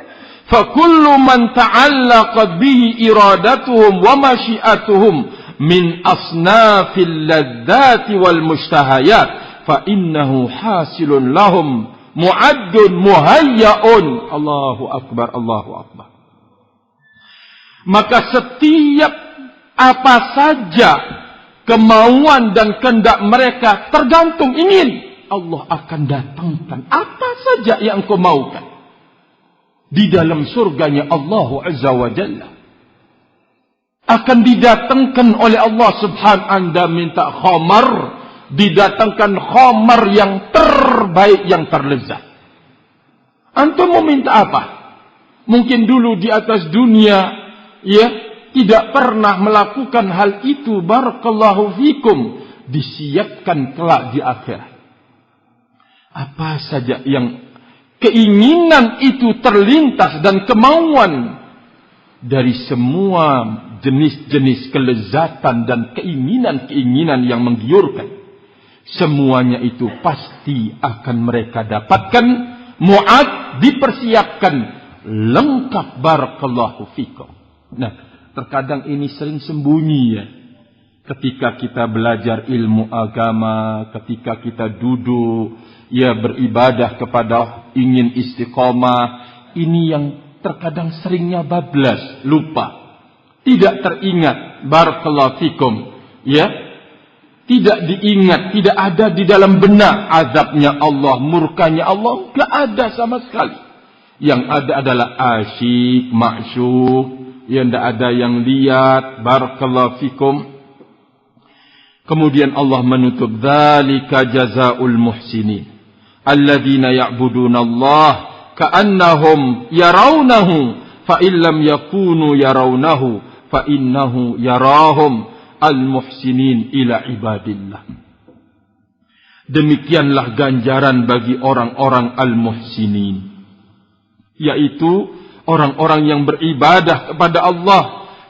Fakullu man ta'allaqat bihi iradatuhum wa masyiatuhum min asnafil ladzati wal mushtahayat fa innahu hasilun lahum mu'addun muhayya'un. Allahu akbar, Allahu akbar. Maka setiap apa saja kemauan dan kehendak mereka tergantung ingin, Allah akan datangkan apa saja yang kau maukan di dalam surganya Allah Azza wa Jalla. Akan didatangkan oleh Allah Subhanahu. Anda minta khamar, didatangkan khamar yang terbaik, yang terlezat. Antum mau minta apa? Mungkin dulu di atas dunia, ya, tidak pernah melakukan hal itu, barakallahu fikum, disiapkan kelak di akhirat. Apa saja yang keinginan itu terlintas dan kemauan dari semua jenis-jenis kelezatan dan keinginan-keinginan yang menggiurkan, semuanya itu pasti akan mereka dapatkan, mu'ad, dipersiapkan, lengkap, barakallahu fikum. Nah, terkadang ini sering sembunyi, ya. Ketika kita belajar ilmu agama, ketika kita duduk, ya, beribadah kepada ingin istiqomah, ini yang terkadang seringnya bablas, lupa, tidak teringat, barakallahu fikum, ya. Tidak diingat, tidak ada di dalam benak azabnya Allah, murkanya Allah, enggak ada sama sekali. Yang ada adalah asyik, ma'syuq, yang tidak ada yang lihat, barakallahu fikum. Kemudian Allah menutup, dzalika jazaa'ul muhsinin alladzina ya'buduna Allah ka'annahum yarawnahu fa illam yakunu yarawnahu fa innahu yarahum al-muhsinin ila ibadillah. Demikianlah ganjaran bagi orang-orang al-muhsinin, yaitu orang-orang yang beribadah kepada Allah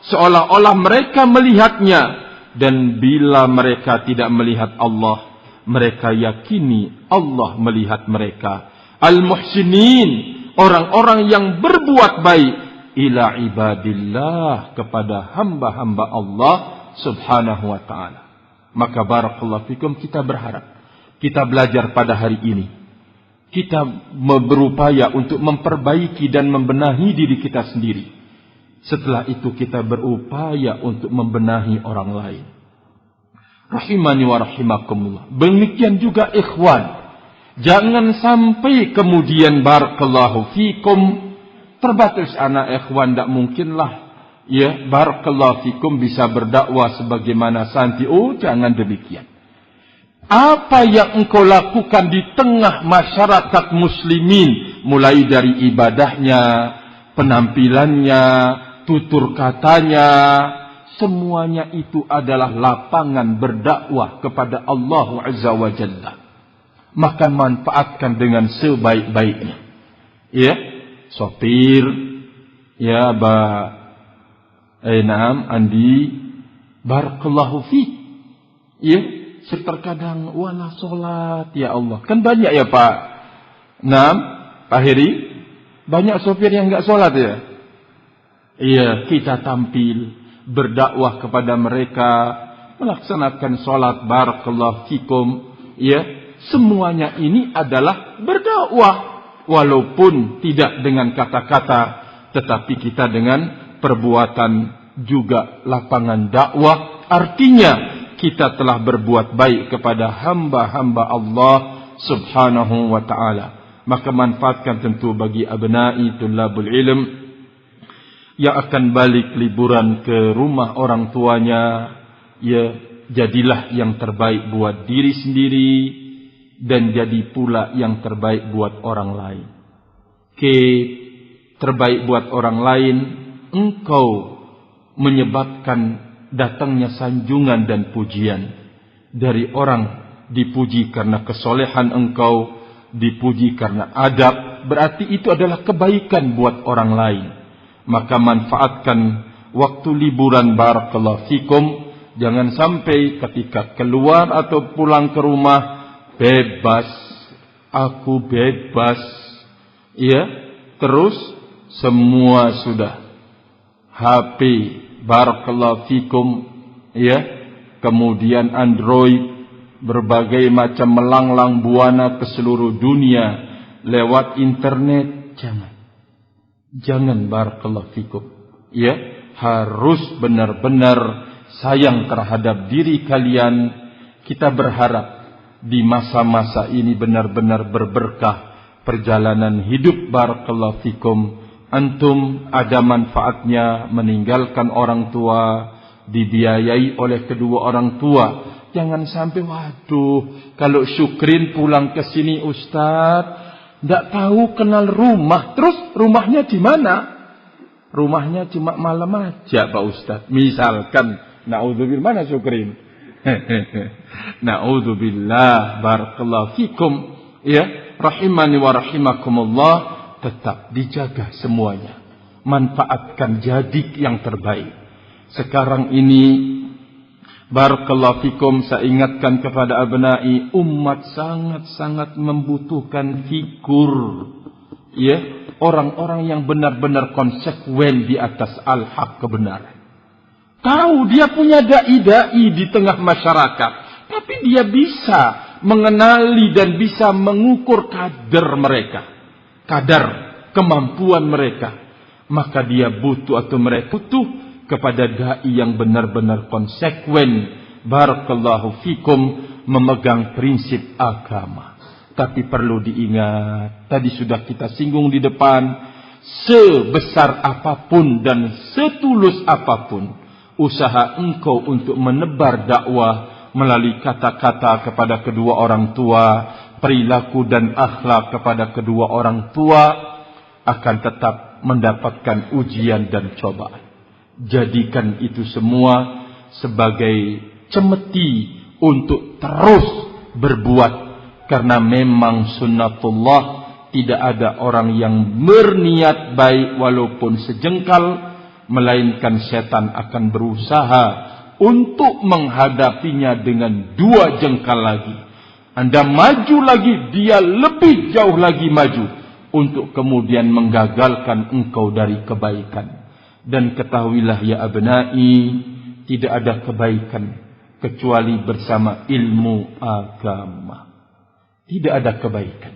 seolah-olah mereka melihatnya, dan bila mereka tidak melihat Allah, mereka yakini Allah melihat mereka. Al-muhsinin, orang-orang yang berbuat baik, ila ibadillah, kepada hamba-hamba Allah subhanahu wa ta'ala. Maka barakallahu fikum, kita berharap, kita belajar pada hari ini, kita berupaya untuk memperbaiki dan membenahi diri kita sendiri. Setelah itu kita berupaya untuk membenahi orang lain. Rahimani wa rahimakumullah. Demikian juga ikhwan. Jangan sampai kemudian barakallahu fikum terbatas anak ikhwan, tidak mungkinlah, ya, barakallahu fikum bisa berdakwah sebagaimana Santi. Oh, jangan demikian. Apa yang engkau lakukan di tengah masyarakat muslimin, mulai dari ibadahnya, penampilannya, tutur katanya, semuanya itu adalah lapangan berdakwah kepada Allah Azza wa Jalla. Maka manfaatkan dengan sebaik-baiknya. Ya, sopir, ya, Naam, Andi, barakallahu fiik. Ya, terkadang wala sholat ya Allah. Kan banyak ya Pak. Nah, Pak Heri, banyak sopir yang nggak sholat ya. Iya, kita tampil berdakwah kepada mereka, melaksanakan sholat, barakallahu fikum. Ya, semuanya ini adalah berdakwah, walaupun tidak dengan kata-kata, tetapi kita dengan perbuatan juga lapangan dakwah. Artinya kita telah berbuat baik kepada hamba-hamba Allah subhanahu wa ta'ala. Maka manfaatkan tentu bagi abna'i tulabul ilm yang akan balik liburan ke rumah orang tuanya, ya jadilah yang terbaik buat diri sendiri dan jadi pula yang terbaik buat orang lain. Terbaik buat orang lain, engkau menyebabkan datangnya sanjungan dan pujian dari orang. Dipuji karena kesolehan engkau, dipuji karena adab, berarti itu adalah kebaikan buat orang lain. Maka manfaatkan waktu liburan, barakallahu fikum. Jangan sampai ketika keluar atau pulang ke rumah bebas, aku bebas, ya, terus semua sudah HP, barakallahu fikum, ya, kemudian Android, berbagai macam melanglang buana ke seluruh dunia lewat internet. Jangan barakallahu fikum, ya, harus benar-benar sayang terhadap diri kalian. Kita berharap di masa-masa ini benar-benar berberkah perjalanan hidup, barakallahu fikum. Antum ada manfaatnya meninggalkan orang tua, dibiayai oleh kedua orang tua. Jangan sampai, waduh, kalau Syukrin pulang ke sini Ustaz, tidak tahu kenal rumah. Terus rumahnya di mana? Rumahnya cuma malam aja Pak Ustaz. Misalkan, na'udzubillah, mana Syukrin? Na'udzubillah, barakallahu fikum. Ya, rahimani wa rahimakumullah. Tetap dijaga semuanya. Manfaatkan, jadi yang terbaik. Sekarang ini, barakallahu fikum, saya ingatkan kepada abna'i, umat sangat-sangat membutuhkan figur, ya, orang-orang yang benar-benar konsekuen di atas al-haq, kebenaran. Tahu dia punya dai-dai di tengah masyarakat, tapi dia bisa mengenali dan bisa mengukur kadar mereka, kadar kemampuan mereka. Maka dia butuh, atau mereka butuh kepada dai yang benar-benar konsekuen, barakallahu fikum, memegang prinsip agama. Tapi perlu diingat, tadi sudah kita singgung di depan, sebesar apapun dan setulus apapun usaha engkau untuk menebar dakwah melalui kata-kata kepada kedua orang tua, perilaku dan akhlak kepada kedua orang tua, akan tetap mendapatkan ujian dan cobaan. Jadikan itu semua sebagai cemeti untuk terus berbuat, karena memang sunnatullah, tidak ada orang yang berniat baik walaupun sejengkal, melainkan setan akan berusaha untuk menghadapinya dengan 2 jengkal lagi. Anda maju lagi, dia lebih jauh lagi maju, untuk kemudian menggagalkan engkau dari kebaikan. Dan ketahuilah ya abna'i, tidak ada kebaikan kecuali bersama ilmu agama. Tidak ada kebaikan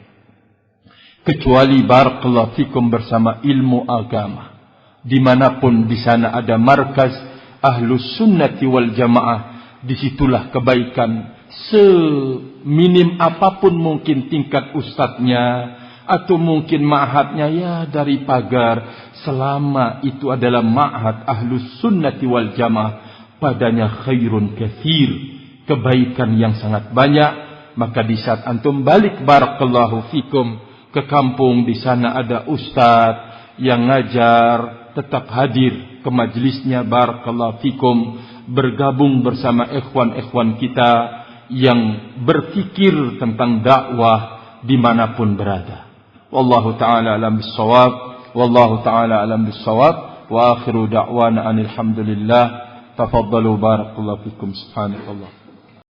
kecuali, barakallahu fikum, bersama ilmu agama. Dimanapun di sana ada markas Ahlus Sunnati wal Jamaah, disitulah kebaikan. Seminim apapun mungkin tingkat ustadznya, atau mungkin ma'hadnya, ya dari pagar, selama itu adalah ma'had Ahlus Sunnati wal Jamaah, padanya khairun katsir, kebaikan yang sangat banyak. Maka di saat antum balik, barakallahu fikum, ke kampung, di sana ada ustadz yang ngajar, tetap hadir ke majelisnya, barakallahu fikum, bergabung bersama ikhwan-ikhwan kita yang berfikir tentang dakwah dimanapun berada. Wallahu ta'ala alam bissawab, wallahu ta'ala alam bissawab, wa akhiru da'wana anil hamdulillah. Tafaddalu, barakallahu fikum, subhanakallah.